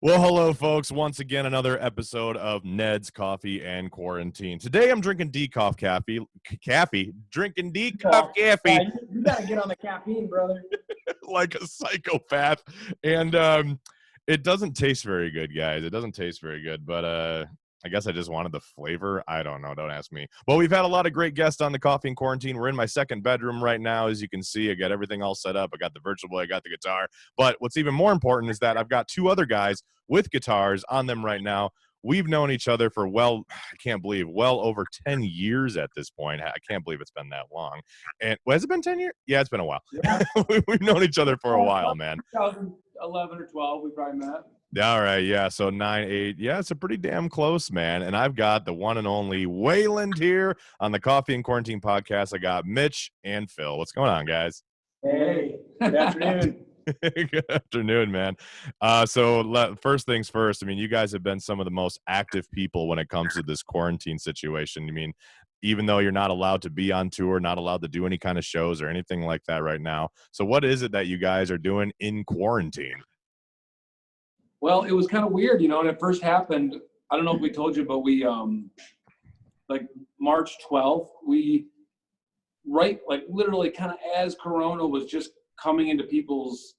Well, hello, folks. Once again, another episode of Ned's Coffee and Quarantine. Today, I'm drinking decaf coffee, drinking decaf Yeah, coffee you gotta get on the caffeine, brother. like a psychopath. And it doesn't taste very good, guys. It doesn't taste very good, but I guess I just wanted the flavor. I don't know. Don't ask me. Well, we've had a lot of great guests on the Coffee and Quarantine. We're in my second bedroom right now. As you can see, I got everything all set up. I got the Virtual Boy, I got the guitar. But what's even more important is that I've got two other guys with guitars on them right now. We've known each other for, well, I can't believe, well over 10 years at this point. I can't believe it's been that long. And has it been 10 years? Yeah, it's been a while. Yeah. We've known each other for a while, man. 2011 or 12, we probably met. All right, yeah, so 9, 8. Yeah, it's a pretty damn close, man. And I've got the one and only Wayland here on the Coffee and Quarantine podcast. I got Mitch and Phil. What's going on, guys? Hey, good afternoon. Good afternoon, man. First things first, I mean, you guys have been some of the most active people when it comes to this quarantine situation. I mean, even though you're not allowed to be on tour, not allowed to do any kind of shows or anything like that right now. So what is it that you guys are doing in quarantine? Well, it was kind of weird, when it first happened. I don't know if we told you, but we, like March 12th, literally kind of as Corona was just coming into people's,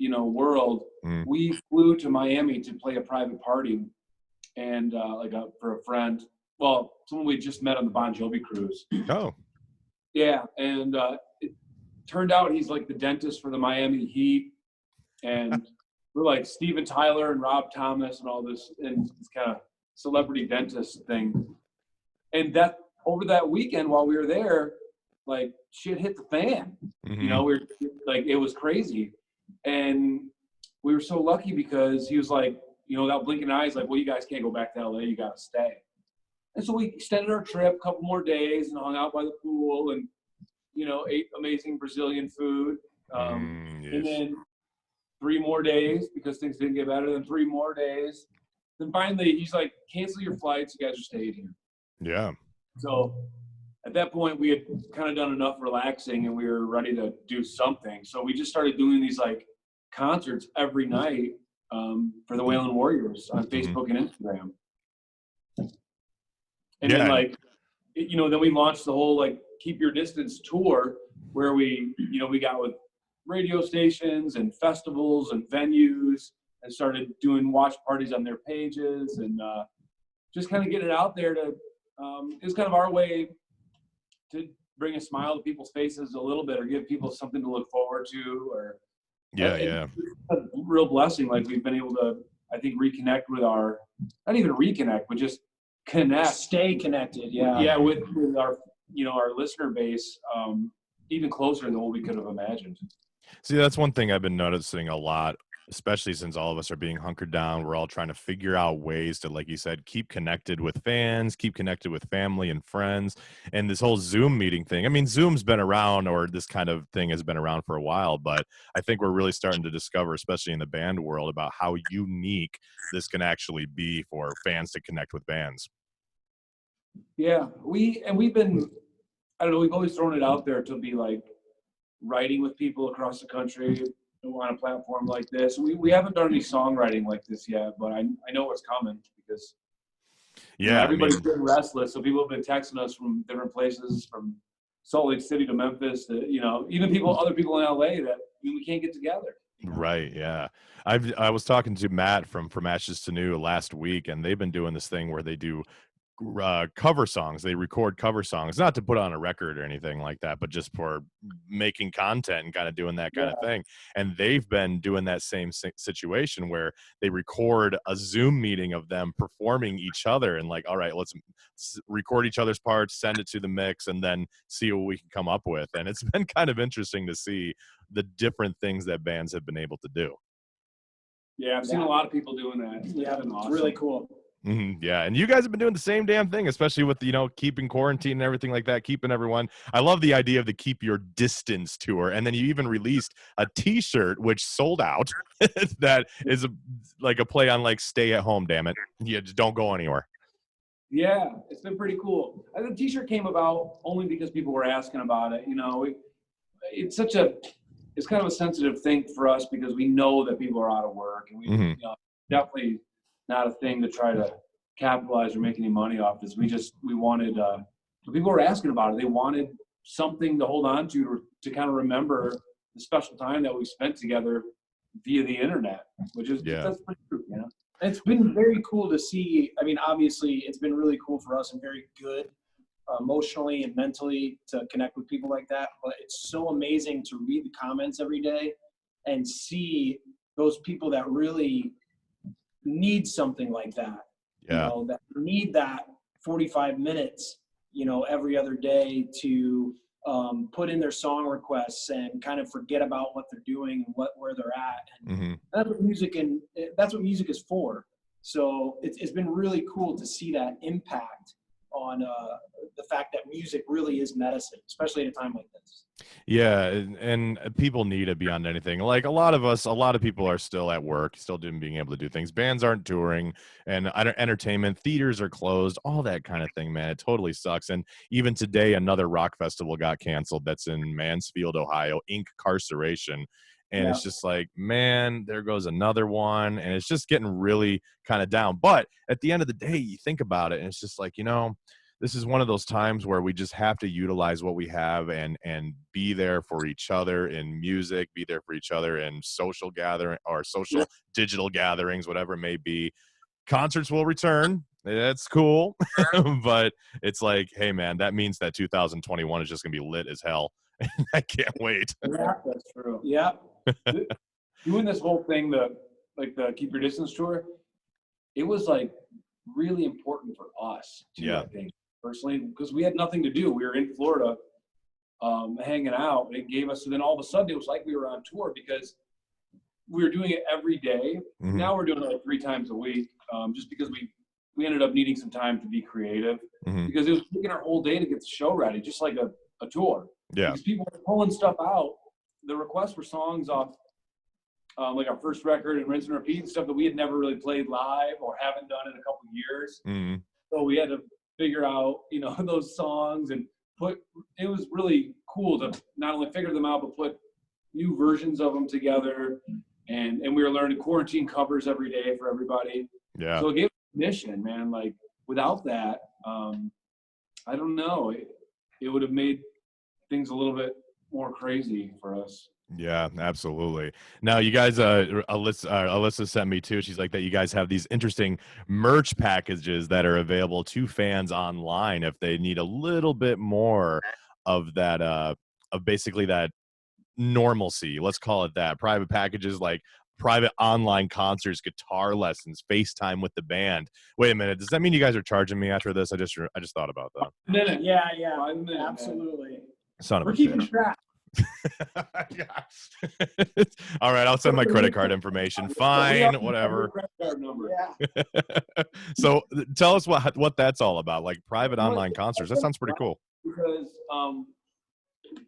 world, we flew to Miami to play a private party and for a friend. Well, someone we just met on the Bon Jovi cruise. Oh. Yeah, and it turned out he's like the dentist for the Miami Heat, and we're like Steven Tyler and Rob Thomas and all this, and this kind of celebrity dentist thing. And that over that weekend while we were there, like shit hit the fan. Mm-hmm. It was crazy. And we were so lucky because he was like, without blinking eyes, like, well, you guys can't go back to LA, you gotta stay. And so we extended our trip a couple more days and hung out by the pool and, ate amazing Brazilian food. Yes. And then 3 more days because things didn't get better. Then 3 more days. Then finally, he's like, cancel your flights. You guys are staying here. Yeah. So at that point, we had kind of done enough relaxing and we were ready to do something. So we just started doing these like concerts every night for the Wayland Warriors on Facebook and Instagram. And then then we launched the whole like Keep Your Distance tour where we got with radio stations and festivals and venues and started doing watch parties on their pages and just kind of get it out there to it was kind of our way to bring a smile to people's faces a little bit or give people something to look forward to or yeah. A real blessing. Like we've been able to, I think, reconnect with not even reconnect, but just connect. Stay connected. Yeah. Yeah. With our, our listener base, even closer than what we could have imagined. See, that's one thing I've been noticing a lot, especially since all of us are being hunkered down. We're all trying to figure out ways to, like you said, keep connected with fans, keep connected with family and friends. And this whole Zoom meeting thing, I mean, Zoom's been around, or this kind of thing has been around for a while, but I think we're really starting to discover, especially in the band world, about how unique this can actually be for fans to connect with bands. Yeah, we've been, I don't know, we've always thrown it out there to be like writing with people across the country on a platform like this. We haven't done any songwriting like this yet, but I know what's coming because everybody's getting restless. So people have been texting us from different places, from Salt Lake City to Memphis to even other people in LA that we can't get together. Right. Yeah. I was talking to Matt from Ashes to New last week, and they've been doing this thing where they do cover songs. They record cover songs, not to put on a record or anything like that, but just for making content and kind of doing that kind of thing. And they've been doing that same situation where they record a Zoom meeting of them performing each other and like, all right, let's record each other's parts, send it to the mix, and then see what we can come up with. And it's been kind of interesting to see the different things that bands have been able to do. Yeah, I've seen a lot of people doing that. Yeah, it's awesome. Really cool. Mm-hmm. Yeah, and you guys have been doing the same damn thing, especially with keeping quarantine and everything like that, keeping everyone. I love the idea of the Keep Your Distance tour, and then you even released a T-shirt which sold out. That is like a play on like "Stay at home, damn it, yeah, just don't go anywhere." Yeah, it's been pretty cool. The T-shirt came about only because people were asking about it. It's kind of a sensitive thing for us because we know that people are out of work and we definitely not a thing to try to capitalize or make any money off this. We wanted, people were asking about it. They wanted something to hold on to kind of remember the special time that we spent together via the internet, which is, that's pretty true, you know? It's been very cool to see. I mean, obviously, it's been really cool for us and very good emotionally and mentally to connect with people like that. But it's so amazing to read the comments every day and see those people that really need something like that. You know, that need that 45 minutes, you know, every other day to put in their song requests and kind of forget about what they're doing and where they're at. And that's what music is for. So it's been really cool to see that impact on the fact that music really is medicine, especially at a time like this. Yeah, and people need it beyond anything. Like a lot of people are still at work, still being able to do things. Bands aren't touring, and entertainment theaters are closed. All that kind of thing, man. It totally sucks. And even today, another rock festival got canceled. That's in Mansfield, Ohio. Incarceration. And it's just like, man, there goes another one, and it's just getting really kind of down. But at the end of the day, you think about it, and it's just like, you know, this is one of those times where we just have to utilize what we have and be there for each other in music, be there for each other in social gathering or social digital gatherings, whatever it may be. Concerts will return. That's cool. But it's like, hey man, that means that 2021 is just gonna be lit as hell. And I can't wait. Yeah, that's true. Yeah. Doing this whole thing, the Keep Your Distance tour, it was like really important for us too, I think. Personally, because we had nothing to do. We were in Florida hanging out. It gave us, and then all of a sudden it was like we were on tour because we were doing it every day. Now we're doing it like 3 times a week just because we ended up needing some time to be creative because it was taking our whole day to get the show ready, just like a tour. Yeah. Because people were pulling stuff out. The requests were songs off like our first record and Rinse and Repeat and stuff that we had never really played live or haven't done in a couple of years. So we had to figure out, you know, those songs and it was really cool to not only figure them out, but put new versions of them together. And we were learning quarantine covers every day for everybody. Yeah. So it gave us a mission, man. Like without that, I don't know, it would have made things a little bit more crazy for us. Yeah, absolutely. Now, you guys, Alyssa sent me too. She's like that you guys have these interesting merch packages that are available to fans online if they need a little bit more of that, of basically that normalcy. Let's call it that. Private packages like private online concerts, guitar lessons, FaceTime with the band. Wait a minute. Does that mean you guys are charging me after this? I just thought about that. Yeah, absolutely. Son of We're a keeping bitch. track. All right, I'll send my credit card information. Fine, whatever. So tell us what that's all about, like private online concerts. That sounds pretty cool. Because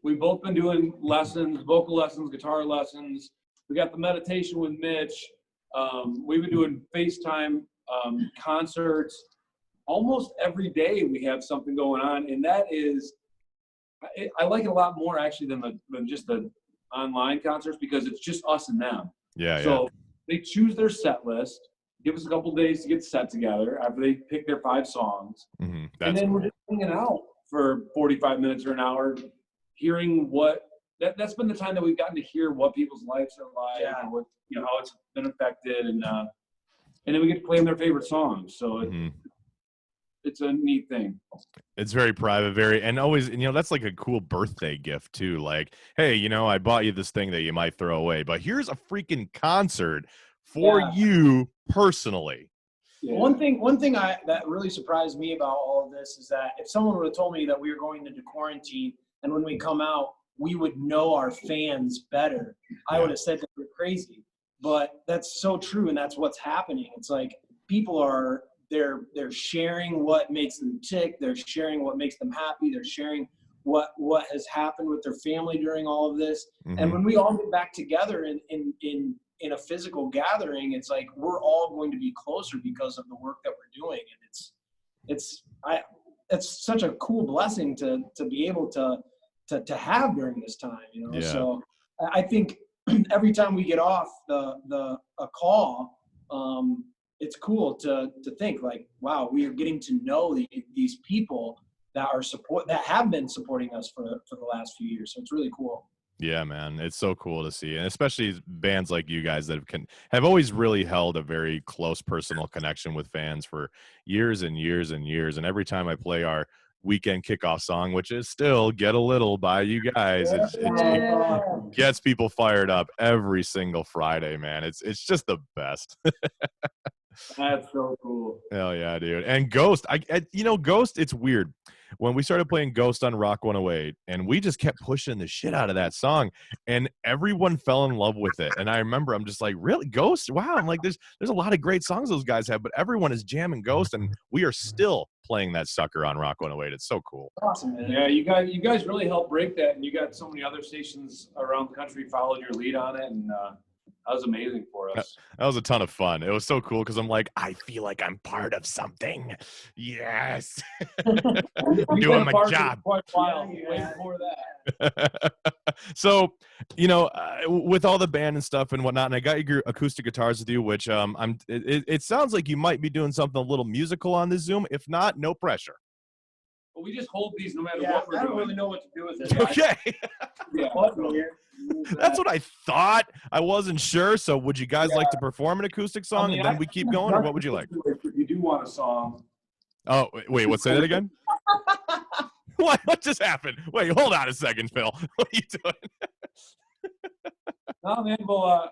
we've both been doing lessons, vocal lessons, guitar lessons. We got the meditation with Mitch. We've been doing FaceTime concerts. Almost every day we have something going on, and that is, I like it a lot more actually than just the online concerts because it's just us and them. Yeah. So they choose their set list, give us a couple days to get set together after they pick their 5 songs, and then we're just hanging out for 45 minutes or an hour, hearing that's been the time that we've gotten to hear what people's lives are like, and what, you know, how it's been affected, and then we get to play them their favorite songs. So it's a neat thing. It's very private, and always, you know, that's like a cool birthday gift too. Like, hey, you know, I bought you this thing that you might throw away, but here's a freaking concert for you personally. Yeah. One thing that really surprised me about all of this is that if someone would have told me that we were going into quarantine and when we come out, we would know our fans better, I would have said that we're crazy. But that's so true, and that's what's happening. It's like people are they're sharing what makes them tick. They're sharing what makes them happy. They're sharing what has happened with their family during all of this. And when we all get back together in a physical gathering, it's like we're all going to be closer because of the work that we're doing. And it's such a cool blessing to be able to have during this time, you know. So I think every time we get off a call, it's cool to think like, wow, we are getting to know these people that have been supporting us for the last few years. So it's really cool. Yeah, man, it's so cool to see, and especially bands like you guys that have always really held a very close personal connection with fans for years and years and years. And every time I play our weekend kickoff song, which is still "Get a Little" by you guys, it gets people fired up every single Friday, man. It's just the best. That's so cool. Hell yeah, dude. And Ghost, Ghost, it's weird. When we started playing Ghost on Rock 108, and we just kept pushing the shit out of that song, and everyone fell in love with it. And I remember I'm just like, really, Ghost? Wow. I'm like, there's a lot of great songs those guys have, but everyone is jamming Ghost, and we are still playing that sucker on Rock 108. It's so cool. Awesome, man. Yeah, you guys really helped break that, and you got so many other stations around the country followed your lead on it, and that was amazing for us. That was a ton of fun. It was so cool because I'm like, I feel like I'm part of something. Yes. I'm doing my job. Quite a while. Way before that. So, with all the band and stuff and whatnot, and I got your acoustic guitars with you, which it sounds like you might be doing something a little musical on this Zoom. If not, no pressure. Well, we just hold these no matter what we're doing. I don't really know what to do with it. Okay. Yeah. That's what I thought. I wasn't sure. So would you guys like to perform an acoustic song and then we keep going, or what would you like? If you do want a song. Oh, wait, what? Say that again? What just happened? Wait, hold on a second, Phil. What are you doing? No, man. Well,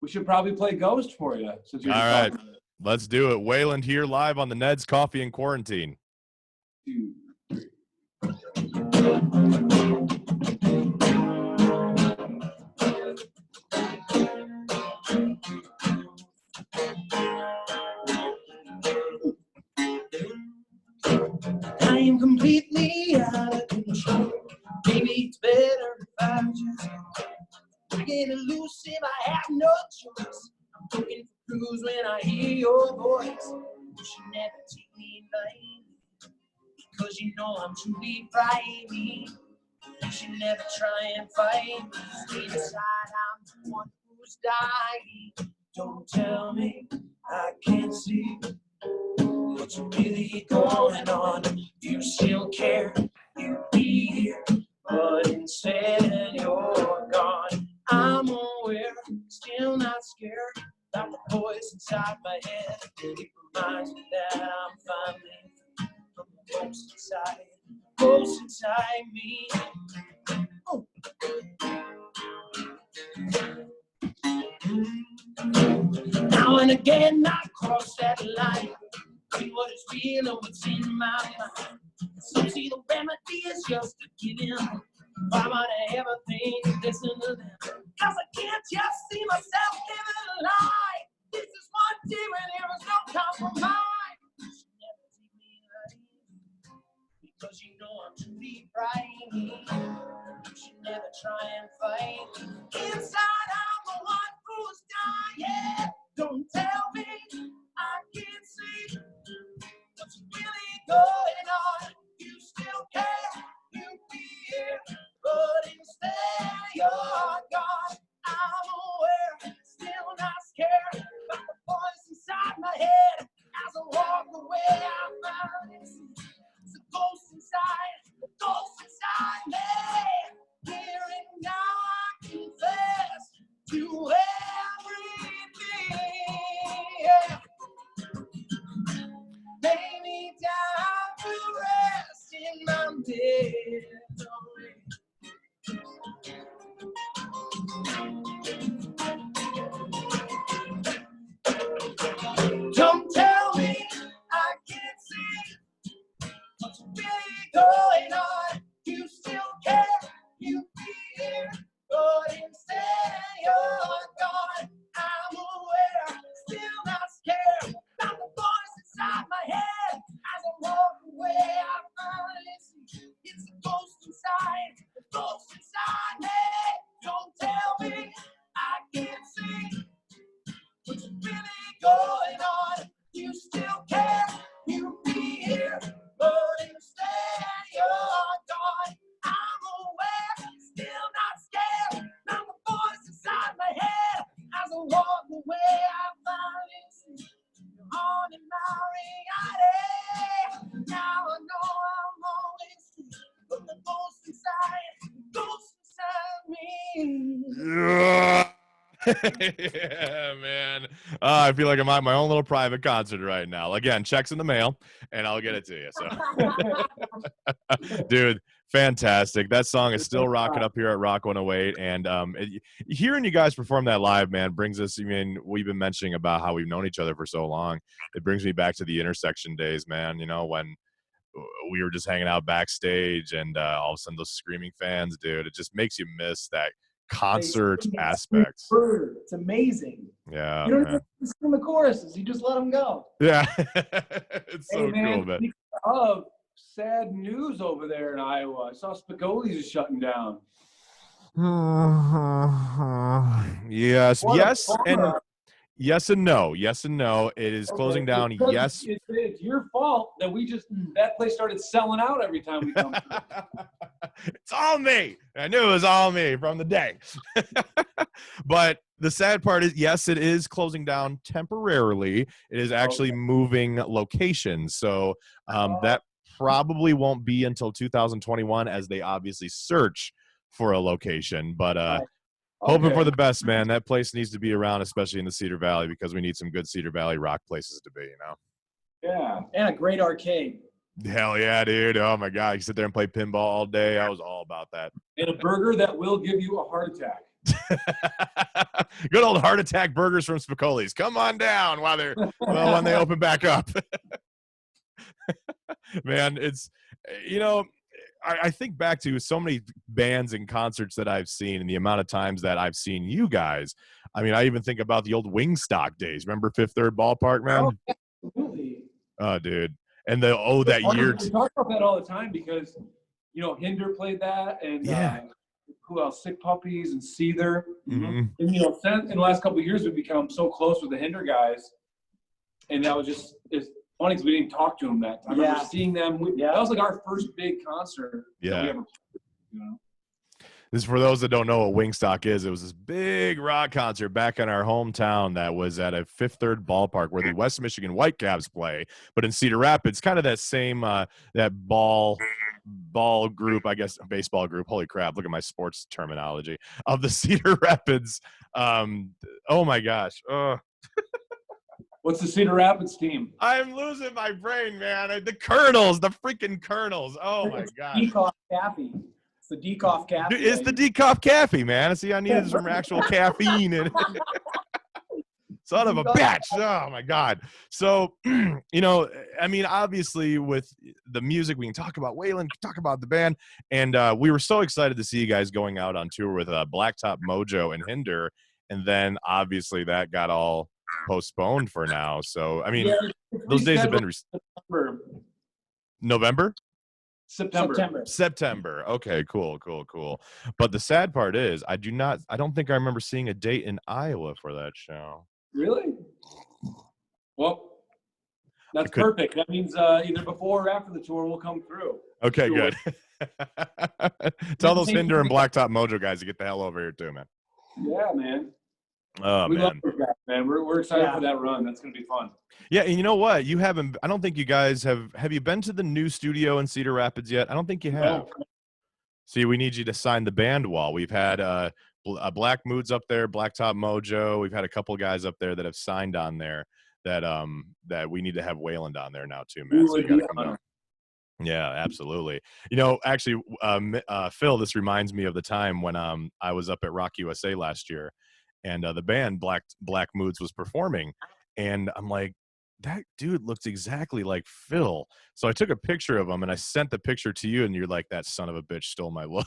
we should probably play Ghost for you. Since you're all right, let's do it. Wayland here live on the Ned's Coffee and Quarantine. 2, 3. I am completely out of control. Maybe it's better if I just get loose if I have no choice. I'm looking for clues when I hear your voice. You should never take me lightly, because you know I'm truly frightening. You should never try and fight me. Stay inside, I'm the one who's dying. Don't tell me I can't see what's really going on. You still care, you'd be here, but instead you're gone. I'm aware, still not scared about the voice inside my head. It reminds me that I'm finally from the ghost inside me. Oh. Now and again I cross that line, see what is real and what's in my mind. Some see the remedy is just to give in. Why might I ever think to listen to them? Cause I can't just see myself living a lie. This is one day when there is no compromise. You should never take me lightly, because you know I'm truly frightening. You should never try and fight me. Inside I'm the one who's dying. Don't tell me I can't see what's really going on. You still care, you'd be here, but instead you're gone. I'm aware, still not scared about the voice inside my head. As I walk away, I found it's a ghost inside me. Here and now I confess to everything. Now I know I'm always free, but the ghost inside me. Yeah, man. I feel like I'm at my own little private concert right now. Again, checks in the mail, and I'll get it to you. So, dude, fantastic. That song is still rocking up here at Rock 108, and hearing you guys perform that live, man, brings us. I mean, we've been mentioning about how we've known each other for so long. It brings me back to the intersection days, man. You know, when we were just hanging out backstage, and all of a sudden those screaming fans, dude, it just makes you miss that concert aspect. It's amazing. Yeah, you don't man. even sing the choruses. You just let them go. Yeah. It's so cool, man. Speaking of sad news over there in Iowa, I saw Spicoli's is shutting down. Yes, What yes, a and bummer. yes and no. Yes and no. It is closing down. Because Yes. it's your fault that that place started selling out every time we come through. It's all me. I knew it was all me from the day. But the sad part is, yes, it is closing down temporarily. It is actually moving locations. So that probably won't be until 2021, as they obviously search for a location. But hoping for the best, man. That place needs to be around, especially in the Cedar Valley, because we need some good Cedar Valley rock places to be, you know? Yeah. And a great arcade. Hell yeah, dude. Oh, my God. You sit there and play pinball all day. I was all about that. And a burger that will give you a heart attack. Good old heart attack burgers from Spicoli's. Come on down when they open back up. Man, it's, you know, I think back to so many bands and concerts that I've seen, and the amount of times that I've seen you guys. I mean, I even think about the old Wingstock days. Remember Fifth Third Ballpark, man? Oh, absolutely. Oh, dude. And that year. We talk about that all the time because, you know, Hinder played that, and who else? Sick Puppies and Seether. Mm-hmm. And, you know, in the last couple of years, we've become so close with the Hinder guys, and that was just it's funny because we didn't talk to them that time. I remember seeing them. That was like our first big concert that we ever played, you know. This is for those that don't know what Wingstock is. It was this big rock concert back in our hometown that was at a Fifth Third Ballpark where the West Michigan Whitecaps play. But in Cedar Rapids, kind of that same that ball group, I guess, baseball group. Holy crap! Look at my sports terminology of the Cedar Rapids. Oh my gosh! What's the Cedar Rapids team? I'm losing my brain, man. The Colonels, the freaking Colonels. Oh my gosh! Decoff Caffey. The decaf caffeine. It's the decaf caffeine, man. See, I needed some actual caffeine in it. Son of a bitch. Oh, my God. So, you know, I mean, obviously with the music, we can talk about Wayland, talk about the band. And we were so excited to see you guys going out on tour with Blacktop Mojo and Hinder. And then, obviously, that got all postponed for now. So, I mean, those days have been November? September. Okay, cool. But the sad part is I don't think I remember seeing a date in Iowa for that show. Really? Well, that's perfect. That means either before or after the tour will come through. Okay, good. Tell those Hinder and Blacktop Mojo guys to get the hell over here too, man. Yeah, man. Oh, we man. love those guys, man. We're excited for that run. That's going to be fun. Yeah, and you know what? You haven't. I don't think you guys have you been to the new studio in Cedar Rapids yet? I don't think you have. No. See, we need you to sign the band wall. We've had Black Moods up there, Blacktop Mojo. We've had a couple guys up there that have signed on there that we need to have Wayland on there now too, man. So you gotta come down. Yeah, absolutely. You know, actually, Phil, this reminds me of the time when I was up at Rock USA last year, and the band Black Moods was performing, and I'm like, that dude looks exactly like Phil. So I took a picture of him and I sent the picture to you, and you're like, that son of a bitch stole my look.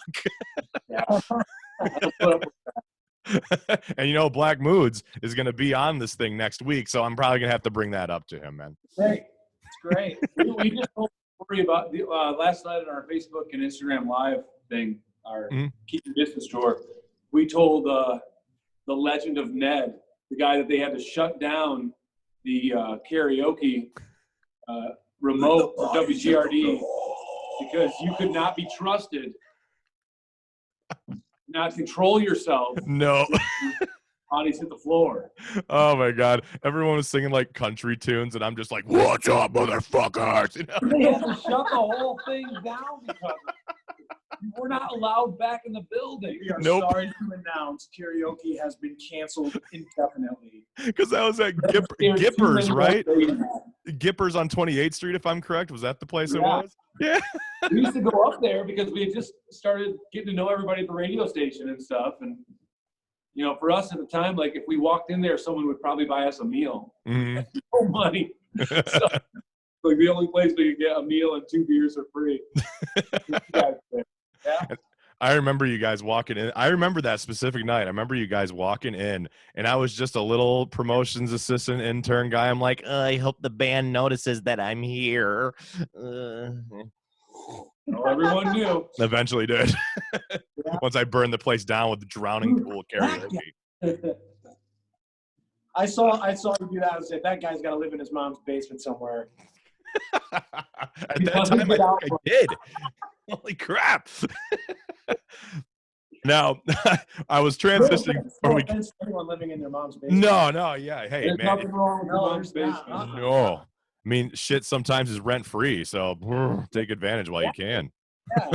And you know, Black Moods is going to be on this thing next week, so I'm probably going to have to bring that up to him, man. Great. It's great. We just told a story about last night on our Facebook and Instagram live thing, our Keep Your Distance tour. We told the legend of Ned, the guy that they had to shut down the karaoke remote for WGRD because you could not be trusted, not control yourself. No. bodies hit the floor. Oh my God. Everyone was singing like country tunes, and I'm just like, "What's up, motherfuckers?" You know? They had to shut the whole thing down because we're not allowed back in the building. We are Nope. sorry to announce karaoke has been canceled indefinitely. Because I was at There's too Gippers, many right? ways. Gippers on 28th Street, if I'm correct. Was that the place it Yeah. was? Yeah. We used to go up there because we had just started getting to know everybody at the radio station and stuff. And, you know, for us at the time, like if we walked in there, someone would probably buy us a meal. Mhm. No money. So, like the only place we could get a meal and 2 beers for free. Yeah. I remember you guys walking in. I remember that specific night. I remember you guys walking in, and I was just a little promotions assistant intern guy. I'm like, I hope the band notices that I'm here. Well, everyone knew. Eventually did. Yeah. Once I burned the place down with the drowning pool karaoke. I saw you do that and said, that guy's got to live in his mom's basement somewhere. At that time, I think I did. Holy crap. Now, I was transitioning. No offense to anyone living in their mom's basement. No, yeah. Hey, There's man. nothing wrong with No, mom's there's not. basement. No. I mean, shit sometimes is rent free. So take advantage while you can. Yeah.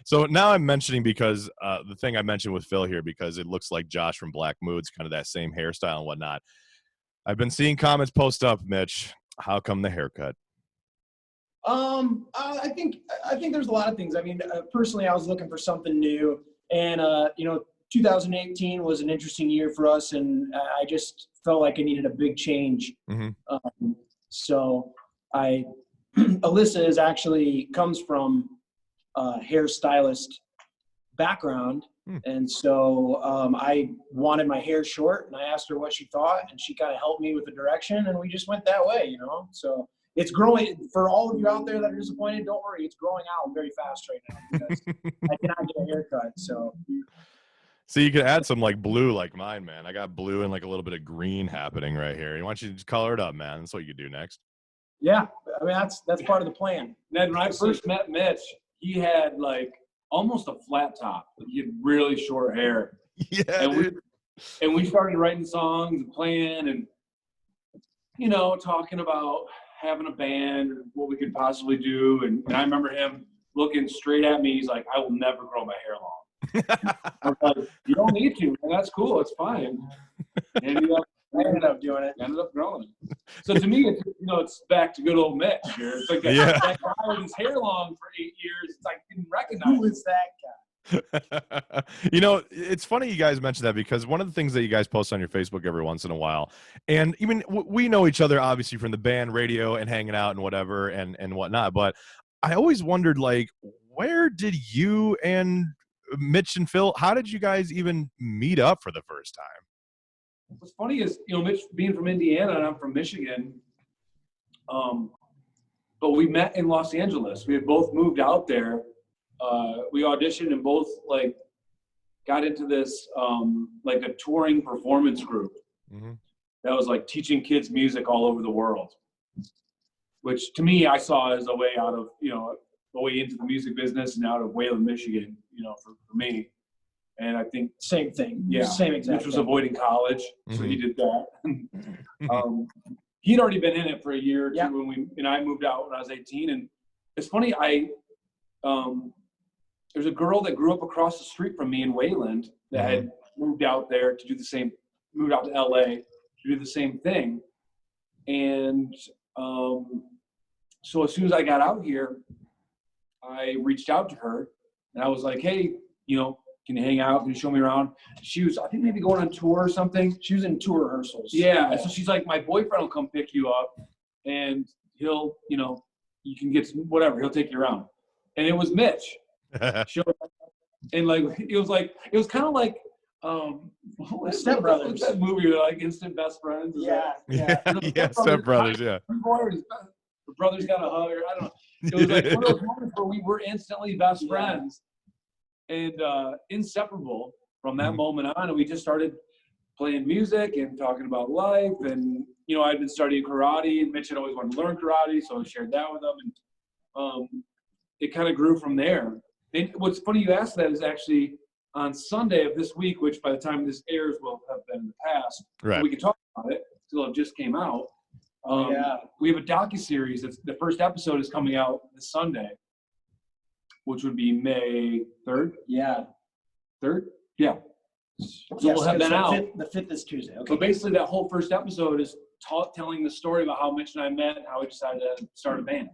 So now I'm mentioning because the thing I mentioned with Phil here, because it looks like Josh from Black Mood's kind of that same hairstyle and whatnot. I've been seeing comments post up, Mitch. How come the haircut? I think there's a lot of things. I mean, personally, I was looking for something new, and 2018 was an interesting year for us, and I just felt like I needed a big change. Mm-hmm. So Alyssa comes from a hairstylist background, and so I wanted my hair short, and I asked her what she thought, and she kind of helped me with the direction, and we just went that way, So it's growing. For all of you out there that are disappointed, don't worry, it's growing out very fast right now because I cannot get a haircut. So you could add some like blue like mine, man. I got blue and like a little bit of green happening right here. You want you to just color it up, man. That's what you could do next. yeah, I mean that's part of the plan. Ned, when I first met Mitch, he had like almost a flat top. He had really short hair. Yeah, and we started writing songs and playing and, talking about having a band or what we could possibly do. And I remember him looking straight at me. He's like, I will never grow my hair long. I was like, you don't need to. And that's cool. It's fine. And I ended up doing it. Ended up growing it. So to me, it's back to good old Mitch here. It's like that guy with his hair long for 8 years. It's like I didn't recognize Who is that guy? It's funny you guys mentioned that because one of the things that you guys post on your Facebook every once in a while, and even we know each other obviously from the band, radio, and hanging out and whatever and whatnot, but I always wondered, like, where did you and Mitch and Phil, how did you guys even meet up for the first time? What's funny is, Mitch being from Indiana and I'm from Michigan, but we met in Los Angeles. We had both moved out there. We auditioned and both like got into this like a touring performance group that was like teaching kids music all over the world, which to me I saw as a way out of a way into the music business and out of Wayland, Michigan. For me, and I think same thing. Yeah, same exact. Mitch was avoiding college, so he did that. He'd already been in it for a year or two when I moved out when I was 18, and it's funny there's a girl that grew up across the street from me in Wayland that had moved out there to do the same, moved out to LA to do the same thing. And so as soon as I got out here, I reached out to her and I was like, hey, can you hang out? Can you show me around? She was, I think maybe going on tour or something. She was in tour rehearsals. Yeah. And so she's like, my boyfriend will come pick you up and he'll, you can get some, whatever, he'll take you around. And it was Mitch. And like it was kind of like Step Brothers. That movie like Instant Best Friends. Step Brothers. Yeah. The brothers got a hug. I don't know. It was like one of those moments where we were instantly best friends and inseparable from that moment on. And we just started playing music and talking about life. And I'd been studying karate, and Mitch had always wanted to learn karate, so I shared that with him. And it kind of grew from there. And what's funny you asked that is actually on Sunday of this week, which by the time this airs will have been in the past, Right. we can talk about it until it just came out. We have a docuseries. The first episode is coming out this Sunday, which would be May 3rd. Yeah. 3rd? Yeah. So Yes, we'll have been out. The 5th is Tuesday. Okay. So basically that whole first episode is telling the story about how Mitch and I met and how we decided to start a band.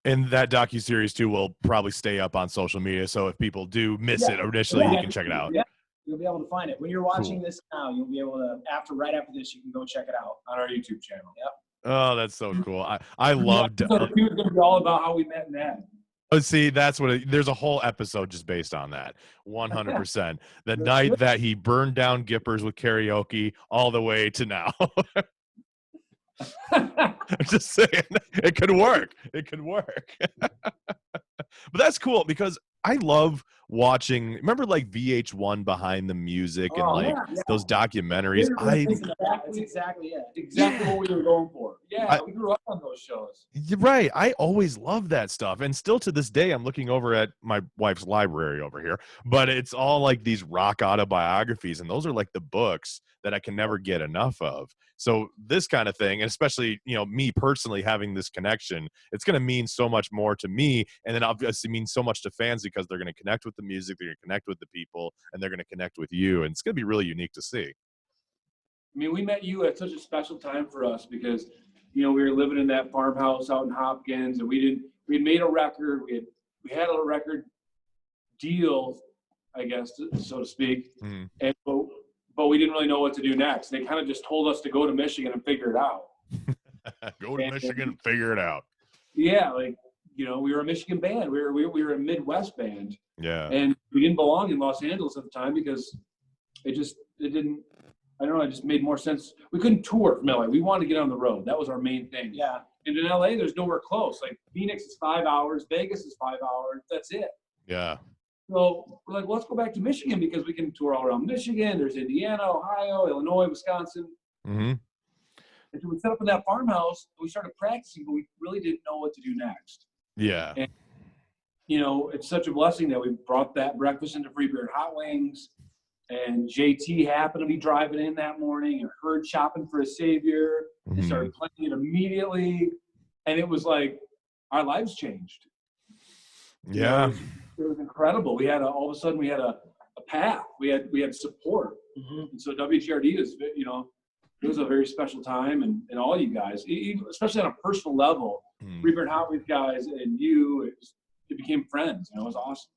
And that docuseries too will probably stay up on social media. So if people do miss it initially, you can check it out. Yeah. You'll be able to find it. When you're watching this now, you'll be able to, right after this, you can go check it out. On our YouTube channel. Yep. Oh, that's so cool. I loved. So it's going to be all about how we met Ned. See, that's what there's a whole episode just based on that. 100%. The night that he burned down Gippers with karaoke all the way to now. I'm just saying it could work. It could work. But that's cool because I love watching. Remember, like VH1 Behind the Music and those documentaries. That's exactly it. Exactly what we were going for. Yeah, we grew up on those shows. You're right. I always love that stuff, and still to this day, I'm looking over at my wife's library over here. But it's all like these rock autobiographies, and those are like the books that I can never get enough of. So this kind of thing, and especially, me personally having this connection, it's going to mean so much more to me. And then obviously means so much to fans because they're going to connect with the music, they're going to connect with the people, and they're going to connect with you. And it's going to be really unique to see. I mean, we met you at such a special time for us because, we were living in that farmhouse out in Hopkins and we had made a record. We had a record deal, I guess, so to speak. Mm. And but we didn't really know what to do next. They kind of just told us to go to Michigan and figure it out. Go to Michigan and figure it out. Yeah, we were a Michigan band. We were a Midwest band. Yeah. And we didn't belong in Los Angeles at the time because it didn't. I don't know. It just made more sense. We couldn't tour from LA. We wanted to get on the road. That was our main thing. Yeah. And in LA, there's nowhere close. Like Phoenix is 5 hours. Vegas is 5 hours. That's it. Yeah. So we're like, well, let's go back to Michigan because we can tour all around Michigan. There's Indiana, Ohio, Illinois, Wisconsin. Mm-hmm. And so we set up in that farmhouse. We started practicing, but we really didn't know what to do next. Yeah. And, it's such a blessing that we brought that breakfast into Free Beer and Hot Wings. And JT happened to be driving in that morning and heard Shopping for a Savior and started playing it immediately. And it was like our lives changed. Yeah. It was incredible. We had all of a sudden we had a path. We had support. Mm-hmm. And so WGRD is, it was a very special time, and all you guys, especially on a personal level, Free Beer and Hot Wings guys and you, it became friends. It was awesome.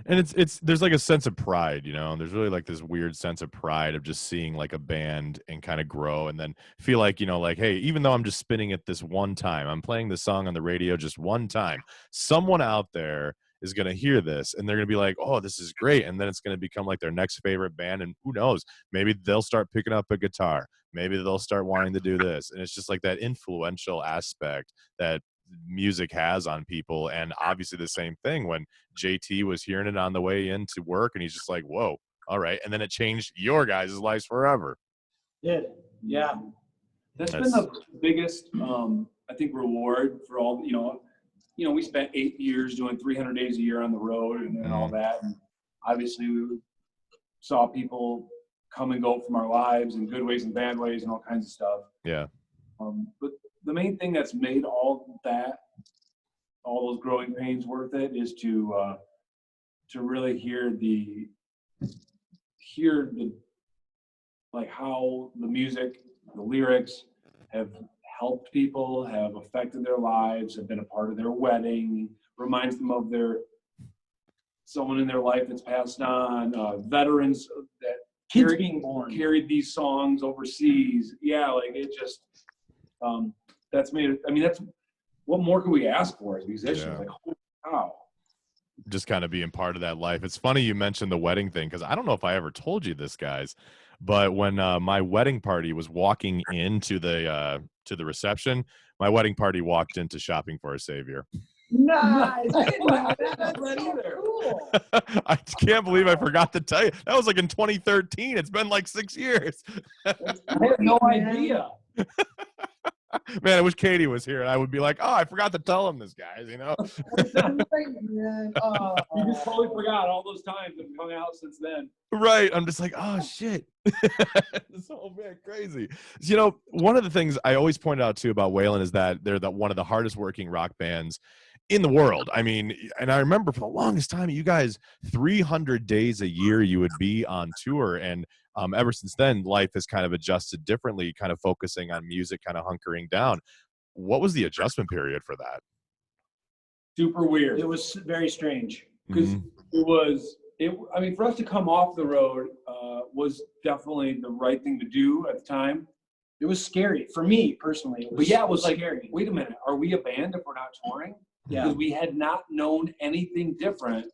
And it's there's like a sense of pride, there's really like this weird sense of pride of just seeing like a band and kind of grow and then feel like, like, hey, even though I'm just spinning it this one time, I'm playing the song on the radio just one time, someone out there is going to hear this and they're going to be like, oh, this is great. And then it's going to become like their next favorite band. And who knows, maybe they'll start picking up a guitar. Maybe they'll start wanting to do this. And it's just like that influential aspect that music has on people. And obviously the same thing when JT was hearing it on the way into work and he's just like, whoa, all right. And then it changed your guys' lives forever. Yeah. That's been the biggest, I think, reward for all, we spent 8 years doing 300 days a year on the road and all that. And obviously we saw people come and go from our lives in good ways and bad ways and all kinds of stuff. Yeah. But the main thing that's made all those growing pains worth it is to really hear the like how the music, the lyrics have helped people, have affected their lives, have been a part of their wedding, reminds them of someone in their life that's passed on, veterans that kids being born carried these songs overseas. Yeah, like it just that's made it. I mean, that's what more can we ask for as musicians? Yeah. Like, holy cow. Just kind of being part of that life. It's funny you mentioned the wedding thing because I don't know if I ever told you this, guys, but when my wedding party was walking into the reception, my wedding party walked into Shopping for a Savior. Nice. I didn't know that. That's either. Cool. I can't believe I forgot to tell you. That was like in 2013. It's been like 6 years. I had no idea. Man, I wish Katie was here. And I would be like, oh, I forgot to tell him this, guys, You just totally forgot all those times that have come out since then. Right. I'm just like, oh, shit. Oh, man, crazy. One of the things I always point out, too, about Wayland is that they're one of the hardest working rock bands in the world. I mean, and I remember for the longest time, you guys, 300 days a year, you would be on tour. And ever since then, life has kind of adjusted differently, kind of focusing on music, kind of hunkering down. What was the adjustment period for that? Super weird. It was very strange. Because I mean, for us to come off the road was definitely the right thing to do at the time. It was scary for me personally. It was like, scary. Wait a minute, are we a band if we're not touring? Yeah. Because we had not known anything different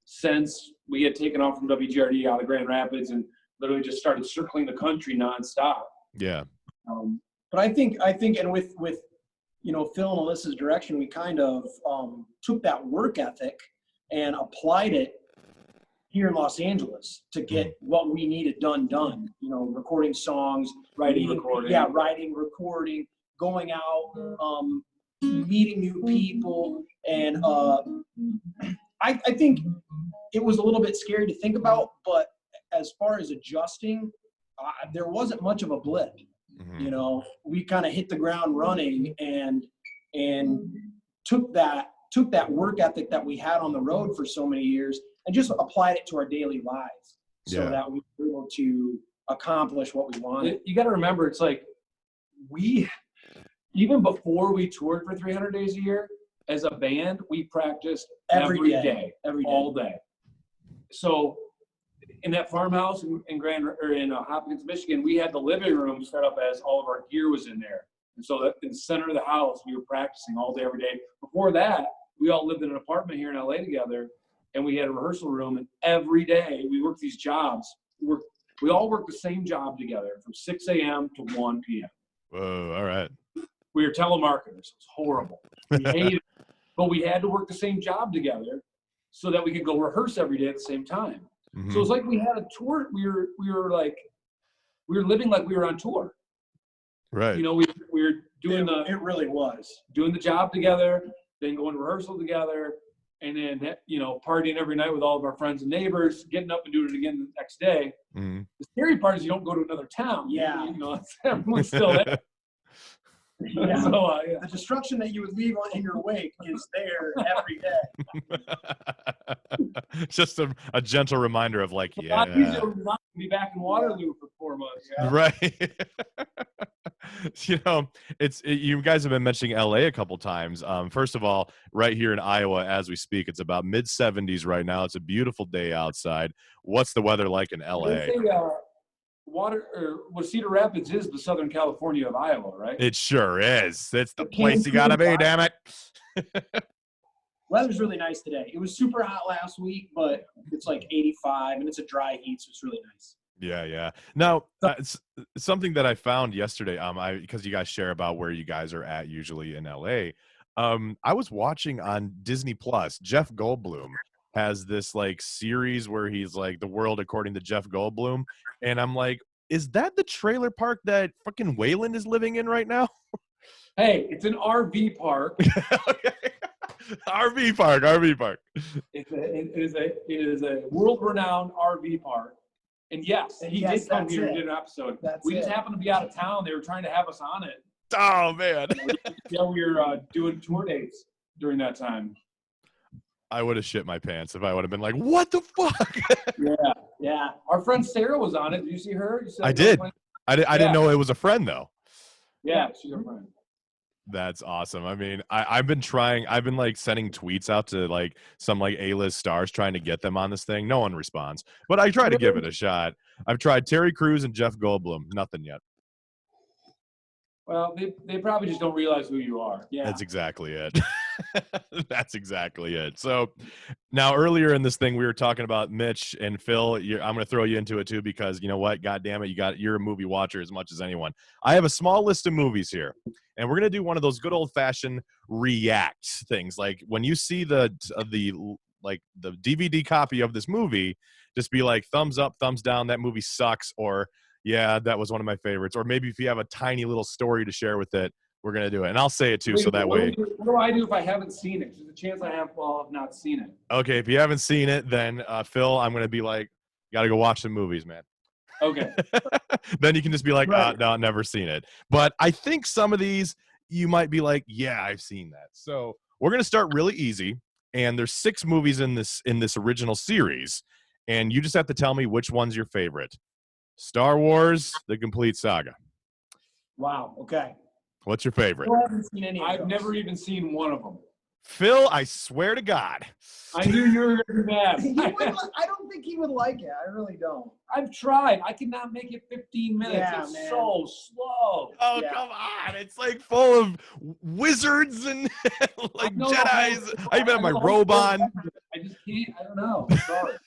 since we had taken off from WGRD out of Grand Rapids and literally just started circling the country nonstop. Yeah. But I think, and with Phil and Alyssa's direction, we kind of took that work ethic and applied it here in Los Angeles to get what we needed done. Recording songs, Writing, recording, going out, meeting new people. And I think it was a little bit scary to think about, but as far as adjusting, there wasn't much of a blip. Mm-hmm. We kind of hit the ground running and took that work ethic that we had on the road for so many years and just applied it to our daily lives so that we were able to accomplish what we wanted. You got to remember, it's like even before we toured for 300 days a year, as a band, we practiced every day, all day. So in that farmhouse in Hopkins, Michigan, we had the living room set up as all of our gear was in there. And so that in the center of the house, we were practicing all day, every day. Before that, we all lived in an apartment here in LA together, and we had a rehearsal room. And every day we worked these jobs. We all worked the same job together from 6 a.m. to 1 p.m. Whoa, all right. We were telemarketers. It was horrible. We hated it. But we had to work the same job together so that we could go rehearse every day at the same time. Mm-hmm. So it's like we had a tour. We were living like we were on tour. Right. We were doing it really was doing the job together, then going to rehearsal together, and then partying every night with all of our friends and neighbors, getting up and doing it again the next day. Mm-hmm. The scary part is you don't go to another town. Yeah. Everyone's still there. Yeah. So, the destruction that you would leave in your wake is there every day. Just a gentle reminder of like, yeah. Not easy to be back in Waterloo for 4 months. Yeah. Right. You guys have been mentioning LA a couple times. First of all, right here in Iowa, as we speak, it's about mid-70s right now. It's a beautiful day outside. What's the weather like in LA? Cedar Rapids is the Southern California of Iowa, right? It sure is. It's the place you gotta be, damn it. Weather's really nice today. It was super hot last week, but it's like 85 and it's a dry heat, so it's really nice. Yeah. Now, something that I found yesterday, because you guys share about where you guys are at usually in LA. I was watching on Disney Plus. Jeff Goldblum has this like series where he's like The World According to Jeff Goldblum, and I'm like, is that the trailer park that fucking Wayland is living in right now? Hey, it's an RV park. Okay. RV park. It is a world-renowned RV park. And yes, he did come here and did an episode. We just happened to be out of town. They were trying to have us on it. Oh, man. Yeah, we were doing tour dates during that time. I would have shit my pants if I would have been like, what the fuck? Yeah. Our friend Sarah was on it. Did you see her? I did. I didn't know it was a friend, though. Yeah, she's a friend. That's awesome. I mean, I've been like sending tweets out to like some like A-list stars trying to get them on this thing. No one responds, but I try to give it a shot. I've tried Terry Crews and Jeff Goldblum. Nothing yet. Well, they probably just don't realize who you are. Yeah. That's exactly it. That's exactly it. So now earlier in this thing, we were talking about Mitch and Phil. I'm going to throw you into it too, because you know what? God damn it. You're a movie watcher as much as anyone. I have a small list of movies here, and we're going to do one of those good old fashioned react things. Like when you see the DVD copy of this movie, just be like, thumbs up, thumbs down. That movie sucks. Or yeah, that was one of my favorites. Or maybe if you have a tiny little story to share with it, We're gonna do it, and I'll say it too, Wait, so that way. what do I do if I haven't seen it? There's a chance I have not seen it. Okay, if you haven't seen it, then Phil, I'm gonna be like, you gotta go watch some movies, man. Okay. Then you can just be like, Right. no, never seen it. But I think some of these you might be like, yeah, I've seen that. So we're gonna start really easy, and there's 6 movies in this original series, and you just have to tell me which one's your favorite. Star Wars: The Complete Saga. Wow. Okay. What's your favorite? I haven't seen any of I've those. never even seen one of them. Phil, I swear to God. I knew you were going to be mad. I don't think he would like it. I really don't. I've tried. I cannot make it 15 minutes. Yeah, It's man. so slow. Oh, Yeah. come on. It's like full of wizards and like know the Jedis. whole- I even have my know the robe whole on. I just can't. I don't know. I'm sorry.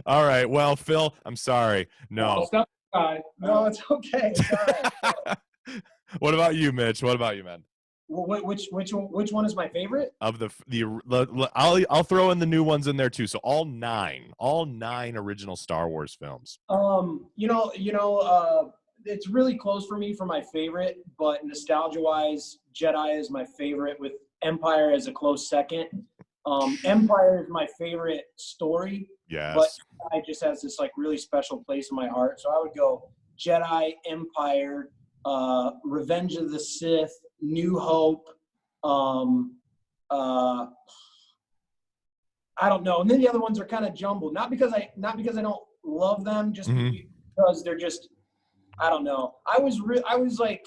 All right. Well, Phil, I'm sorry. I'll No. stop the guy. No, it's okay. It's all right. What about you, Mitch? What about you, man? Well, which one is my favorite? Of I'll throw in the new ones in there too. So all nine original Star Wars films. It's really close for me for my favorite, but nostalgia-wise, Jedi is my favorite, with Empire as a close second. Empire is my favorite story, Yes. but Jedi just has this like really special place in my heart. So I would go Jedi, Empire, Revenge of the Sith, New Hope. I don't know. And then the other ones are kind of jumbled. Not because I don't love them, just because they're just, I don't know. I was like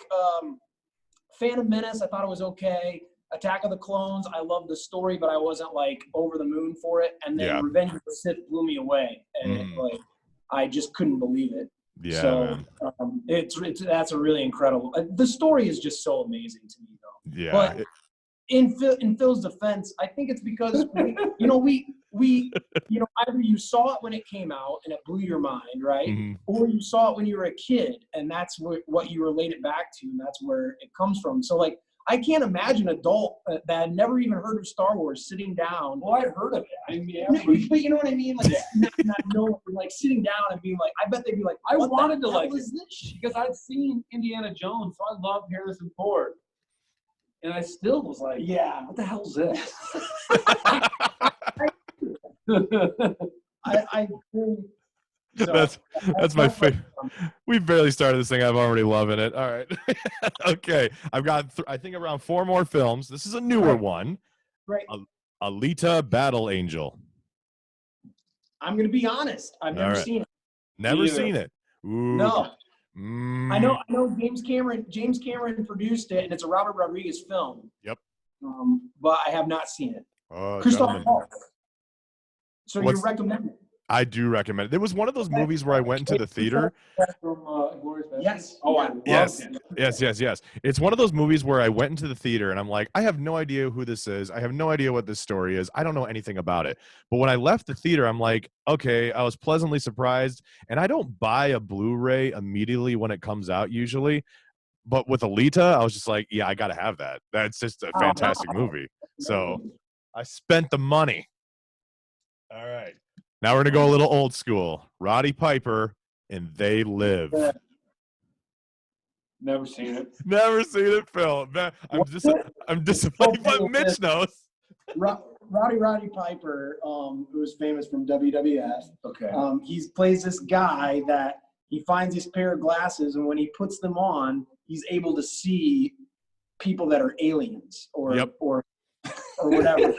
Phantom Menace. I thought it was okay. Attack of the Clones. I loved the story, but I wasn't like over the moon for it. And then Revenge of the Sith blew me away, and like I just couldn't believe it. Yeah, so man. that's a really incredible. The story is just so amazing to me, though. Yeah. But in Phil's defense, I think it's because we either you saw it when it came out and it blew your mind, right? Or you saw it when you were a kid, and that's what you relate it back to, and that's where it comes from. So like, I can't imagine an adult that had never even heard of Star Wars sitting down. Well, I'd heard of it. I mean, But you know what I mean? Like, not knowing, like sitting down and being like, I bet they'd be like, I what wanted the to hell like is this? because I'd seen Indiana Jones, so I loved Harrison Ford. And I still was like, Yeah. what the hell is this? I so, that's my favorite. We barely started this thing. I'm already loving it. All right. Okay. I've got I think around 4 more films. This is a newer one. Right. Alita Battle Angel. I'm gonna be honest. I've never seen it. Never Either. seen it. Ooh. No. I know James Cameron produced it, and it's a Robert Rodriguez film. Yep. But I have not seen it. Oh, Christoph gentlemen. Waltz. So you recommend it? I do recommend it. It was one of those movies where I went into the theater. From Glorious Bastards? Yes. Oh, I loved Yes. it. Yes. It's one of those movies where I went into the theater and I'm like, I have no idea who this is. I have no idea what this story is. I don't know anything about it. But when I left the theater, I'm like, okay, I was pleasantly surprised. And I don't buy a Blu-ray immediately when it comes out usually. But with Alita, I was just like, yeah, I got to have that. That's just a fantastic movie. So I spent the money. All right. Now we're going to go a little old school. Roddy Piper and They Live. Never seen it. Never seen it, Phil. I'm disappointed, but Mitch knows. Roddy Piper, who was famous from WWF. Okay. He plays this guy that he finds this pair of glasses, and when he puts them on, he's able to see people that are aliens or whatever.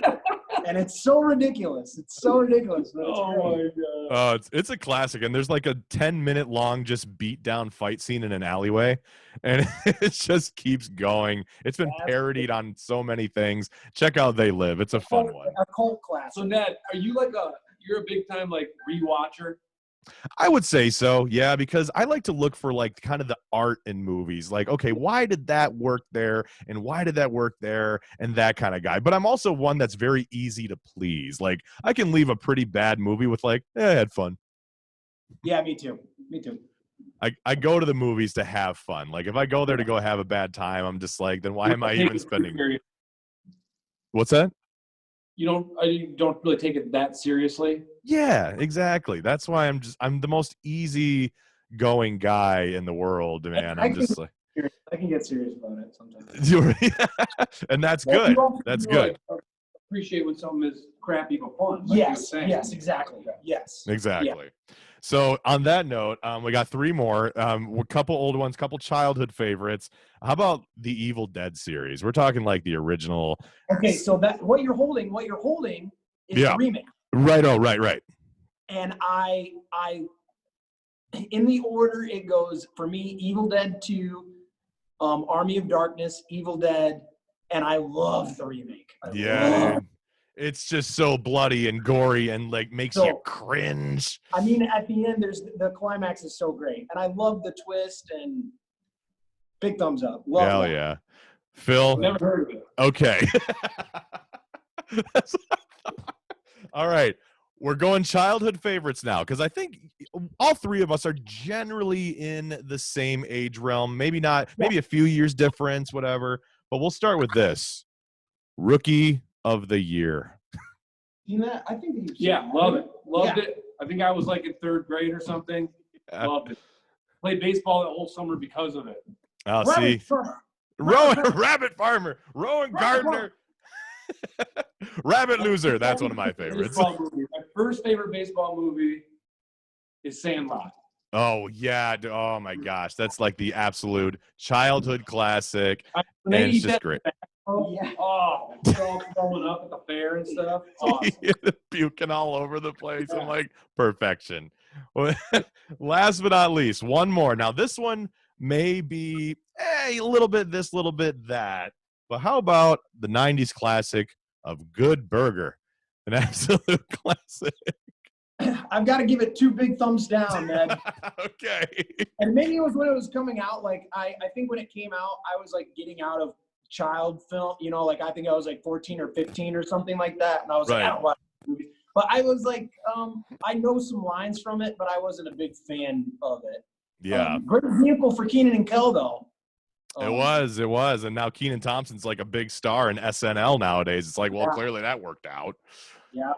And it's so ridiculous. But it's great. My God. It's a classic, and there's like a 10-minute long just beat down fight scene in an alleyway, and it just keeps going. It's been parodied on so many things. Check out They Live. It's a fun one. A cult classic. So Ned, are you you're a big time like rewatcher? I would say so, yeah, because I like to look for like kind of the art in movies. Like, okay, why did that work there, and why did that work there, and that kind of guy. But I'm also one that's very easy to please. Like, I can leave a pretty bad movie with like, I had fun. Yeah, me too. I go to the movies to have fun. Like, if I go there to go have a bad time, I'm just like, then why am I even spending? What's that? You don't really take it that seriously. Yeah, exactly. That's why I'm the most easy going guy in the world, man. I'm just like, I can get serious about it sometimes. And that's Well, good. you also That's do, good. like, appreciate when something is crappy but fun. Like you were Yes, saying. yes, exactly. Yes. Exactly. So on that note, we got 3 more. A couple old ones, couple childhood favorites. How about the Evil Dead series? We're talking like the original. Okay, so that what you're holding is Yeah. the remake. Right. Oh, right. And I in the order it goes for me, Evil Dead 2, Army of Darkness, Evil Dead, and I love the remake. Dude. It's just so bloody and gory and like makes you cringe. I mean, at the end, the climax is so great, and I love the twist. And big thumbs up. Love Hell that. yeah, Phil. Never heard of it. Okay. All right. We're going childhood favorites now because I think all 3 of us are generally in the same age realm. Maybe not, maybe a few years difference, whatever. But we'll start with this. Rookie of the Year. Seen that? I think that Love it. Loved it. I think I was like in 3rd grade or something. Yeah. Loved it. Played baseball the whole summer because of it. I'll see. Rabbit Farmer. Rowan Gardner. Rabbit Loser. That's one of my favorites. My first favorite baseball movie is Sandlot. Oh, yeah. Oh, my gosh. That's like the absolute childhood classic. When And they it's eat just that great. Oh, it's all blowing up at the fair and stuff. Awesome. Puking all over the place. I'm like, perfection. Last but not least, one more. Now, this one may be a little bit this, little bit that. But how about the 90s classic of Good Burger? An absolute classic. I've got to give it 2 big thumbs down, man. Okay. And maybe it was when it was coming out. Like, I think when it came out, I was like getting out of child film, like I think I was like 14 or 15 or something like that. And I was like, I don't watch movies. But I was like, I know some lines from it, but I wasn't a big fan of it. Yeah. Great vehicle for Keenan and Kel, though. It was. And now Kenan Thompson's like a big star in SNL nowadays. It's like, well, clearly that worked out. Yeah.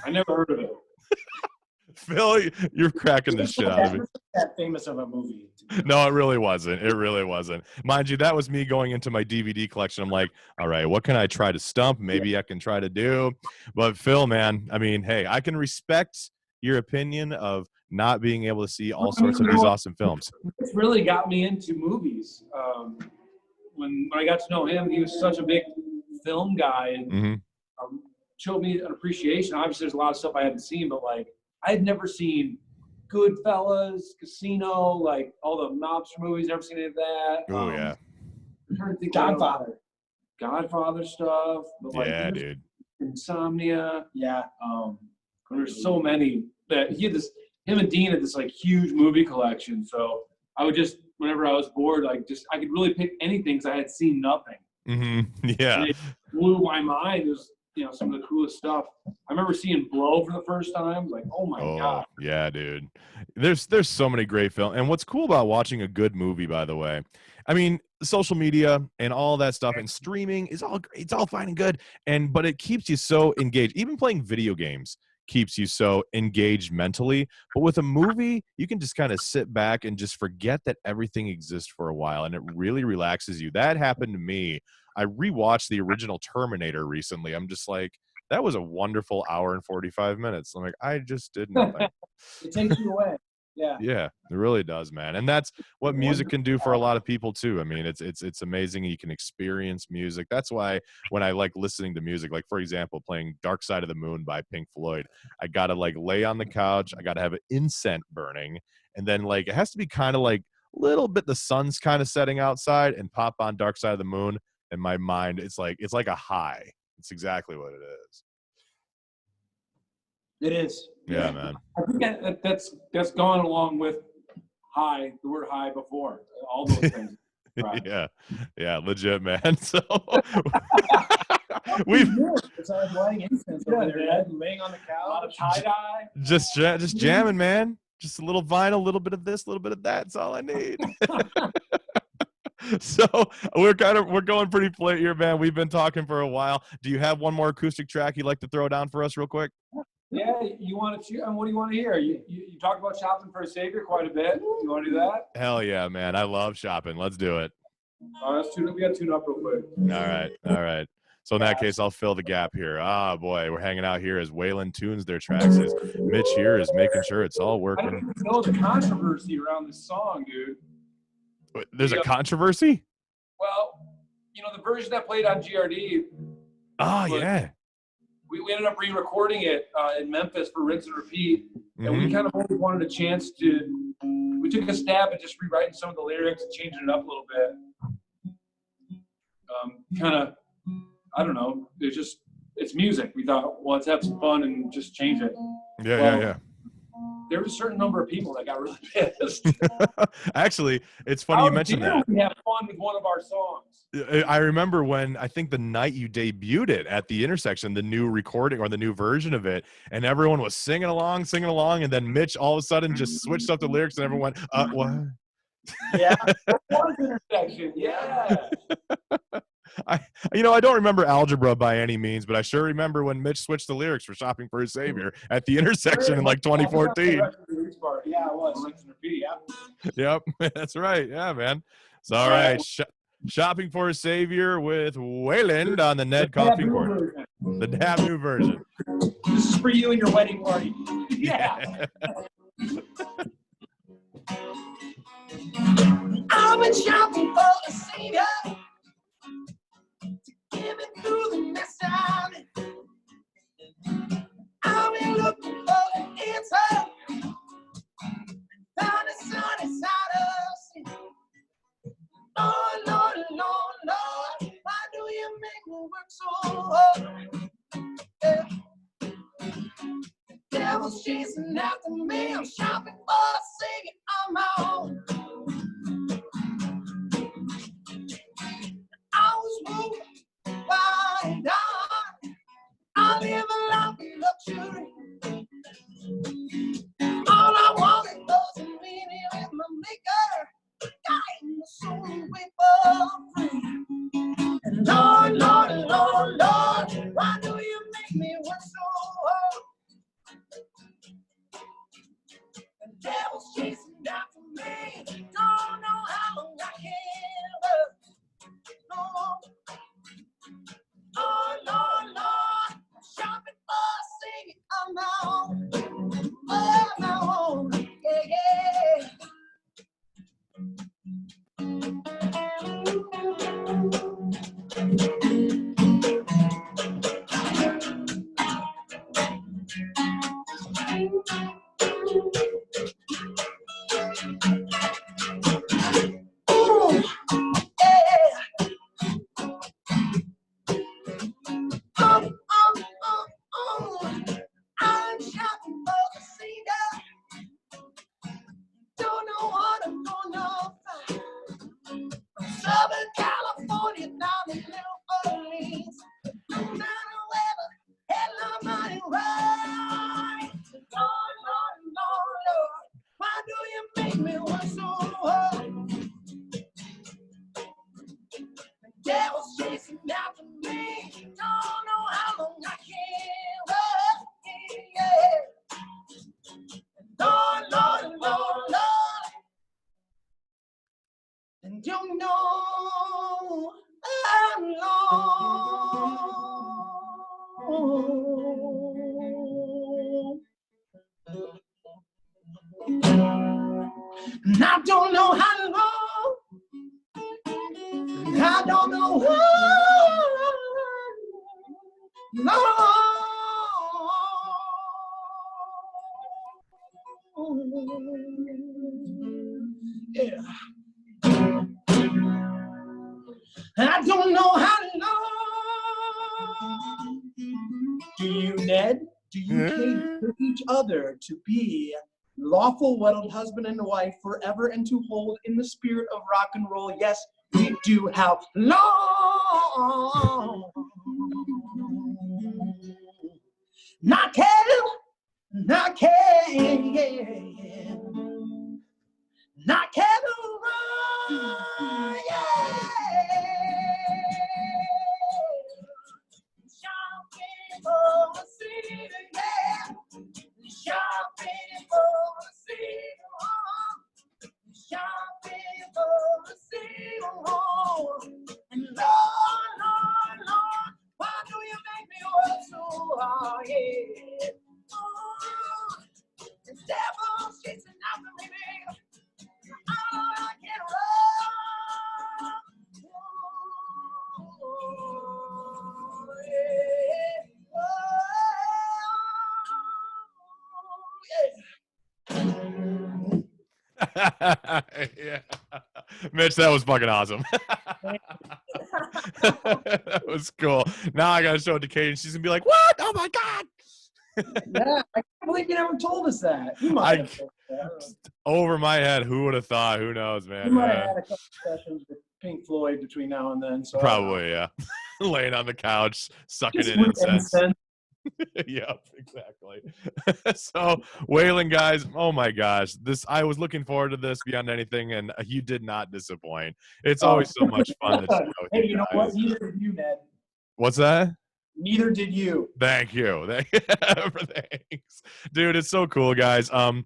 I never heard of it. Phil, you're cracking the shit out of me. That famous of a movie. No, it really wasn't. It really wasn't. Mind you, that was me going into my DVD collection. I'm like, all right, what can I try to stump? Maybe I can try to do. But Phil, man, I mean, hey, I can respect your opinion of not being able to see all sorts of these awesome films. It's really got me into movies. When I got to know him, he was such a big film guy and showed me an appreciation. Obviously, there's a lot of stuff I haven't seen, but like I had never seen Goodfellas, Casino, like all the mobster movies. Never seen any of that. Oh yeah. I'm trying to think Godfather stuff. But like, yeah, dude. Insomnia. Yeah. There's so many that him and Dean had this like huge movie collection. So I would just, whenever I was bored, I could really pick anything because I had seen nothing. Yeah. And it blew my mind. It was, some of the coolest stuff. I remember seeing Blow for the first time. Like, oh my God. Yeah, dude. There's so many great films. And what's cool about watching a good movie, by the way, I mean, social media and all that stuff and streaming is it's all fine and good. But it keeps you so engaged. Even playing video games keeps you so engaged mentally. But with a movie, you can just kind of sit back and just forget that everything exists for a while. And it really relaxes you. That happened to me. I rewatched the original Terminator recently. I'm just like, that was a wonderful hour and 45 minutes. I'm like, I just did nothing. It takes you away. Yeah. Yeah, it really does, man. And that's what music can do for a lot of people too. I mean, it's amazing. You can experience music. That's why when I like listening to music, like for example, playing Dark Side of the Moon by Pink Floyd, I got to like lay on the couch. I got to have an incense burning. And then like, it has to be kind of like a little bit, the sun's kind of setting outside and pop on Dark Side of the Moon. In my mind, it's like a high. It's exactly what it is. It is. Yeah, man. I think that's gone along with the word high before. All those things. Right. Yeah, legit, man. So we've started lighting incense over there, laying on the couch. A lot of tie-dye. Just jamming, man. Just a little vinyl, a little bit of this, a little bit of that. That's all I need. So we're going pretty flat here, man. We've been talking for a while. Do you have one more acoustic track you'd like to throw down for us real quick? Yeah, you want to? And what do you want to hear? You talk about shopping for a savior quite a bit. You want to do that? Hell yeah, man. I love shopping. Let's do it. Let's tune up. We got to tune up real quick. All right. So in that case, I'll fill the gap here. Ah, boy, we're hanging out here as Wayland tunes their tracks. As Mitch here is making sure it's all I don't working. even know the controversy around this song, dude. There's a controversy? Well, the version that played on GRD. Oh, yeah. We ended up re-recording it in Memphis for Rinse and Repeat, and we kind of always wanted a chance to. We took a stab at just rewriting some of the lyrics and changing it up a little bit. Kind of, I don't know. It's music. We thought, well, let's have some fun and just change it. Yeah. There was a certain number of people that got really pissed. Actually, it's funny you mentioned that. We have fun with one of our songs. I remember when I think the night you debuted it at the intersection, the new recording or the new version of it, and everyone was singing along, and then Mitch all of a sudden just switched up the lyrics and everyone went, what? Yeah. That was intersection. Yeah. I don't remember Algebra by any means, but I sure remember when Mitch switched the lyrics for Shopping for a Savior at the intersection in like 2014. Yeah, it was. Rinse and Repeat, yeah. Yep, that's right. Yeah, man. So, all right. Shopping for a Savior with Wayland on the Ned Coffee Corner. The damn new version. This is for you and your wedding party. Yeah. I've been shopping for a savior to get me through the mess I'm in. I've been looking for an answer, found a sunny side of sin. Lord, Lord, Lord, Lord, why do you make me work so hard? Yeah. The devil's chasing after me, I'm shopping for a savior on my own. I was moved by God. I live a life of luxury. All I wanted was a meeting with my maker, guiding my soul away for free. And Lord, Lord, Lord, Lord, why do you make me work so hard? The devil's chasing after me. Don't know how long I can work. Lord, Lord, Lord, Lord, I'm shopping for a savior on my own. On my own, yeah, yeah. Ooh, yeah. I'm shopping for a savior. Don't know what I'm gonna find. From Southern California down to New Orleans. No matter where the hell I'm running right. Lord, Lord, Lord, Lord, why do you make me work so hard? The devil's chasing after me. Don't know how long I can run. Yeah. Lord, Lord, Lord, Lord. And you know how long. And I don't know how long. And I don't know how long. Yeah. I don't know how long. Do you, Ned? Do you cater to each other to be lawful wedded husband and wife forever and to hold in the spirit of rock and roll? Yes, we do. How long? Not can, not can, not can run, yeah. Shopping for a city, yeah. Yeah. Mitch, that was fucking awesome. That was cool. Now I gotta show it to Kate, and she's gonna be like, "What? Oh my god!" Yeah, I can't believe you never told us that. You might have told us that. Over my head. Who would have thought? Who knows, man? You might have had a couple sessions with Pink Floyd between now and then. So Probably, yeah. Laying on the couch, sucking just in with incense. incense. Yep, exactly. So, Wayland, guys, oh my gosh, I was looking forward to this beyond anything, and you did not disappoint. It's always so much fun to chat with Hey, you you know guys. what? Neither did you, Ned. What's that? Neither did you. Thank you. Thanks, dude. It's so cool, guys. I'll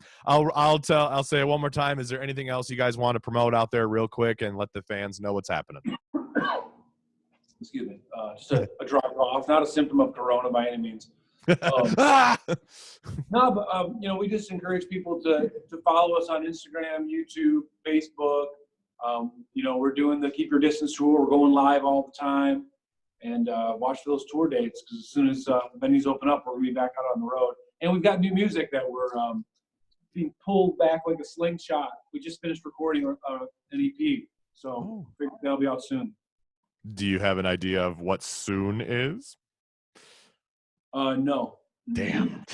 say it one more time. Is there anything else you guys want to promote out there, real quick, and let the fans know what's happening? Excuse me. Just a dry cough, not a symptom of corona by any means. Ah! No, but we just encourage people to follow us on Instagram, YouTube, Facebook. We're doing the Keep Your Distance tour. We're going live all the time, and watch for those tour dates, because as soon as venues open up, we're gonna be back out on the road. And we've got new music that we're being pulled back like a slingshot. We just finished recording an EP, so that'll be out soon. Do you have an idea of what soon is? No. Damn.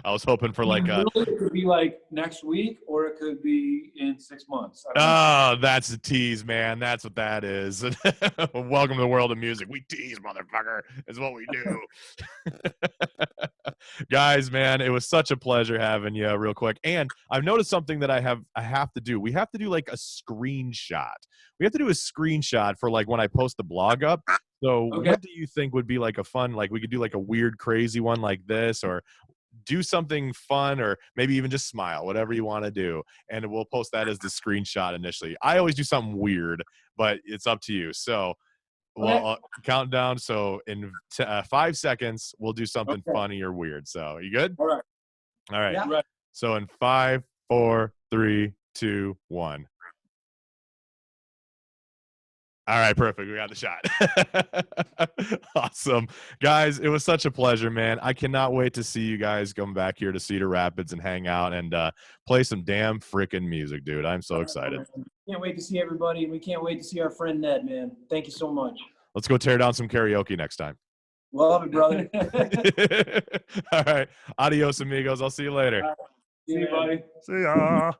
I was hoping for like it could be like next week, or it could be in 6 months. Oh, that's a tease, man. That's what that is. Welcome to the world of music. We tease, motherfucker, is what we do. Guys, man, it was such a pleasure having you real quick. And I've noticed something that I have to do. We have to do like a screenshot. We have to do a screenshot for like when I post the blog up. So what do you think would be like a fun, like we could do like a weird, crazy one like this, or do something fun, or maybe even just smile, whatever you want to do. And we'll post that as the screenshot initially. I always do something weird, but it's up to you. So we'll count down. So in 5 seconds, we'll do something funny or weird. So you good? All right. All right. Yeah. So in 5, 4, 3, 2, 1. All right, perfect. We got the shot. Awesome. Guys, it was such a pleasure, man. I cannot wait to see you guys come back here to Cedar Rapids and hang out and play some damn freaking music, dude. I'm so excited. Can't wait to see everybody, and we can't wait to see our friend Ned, man. Thank you so much. Let's go tear down some karaoke next time. Love it, brother. All right. Adios, amigos. I'll see you later. See you, buddy. See ya.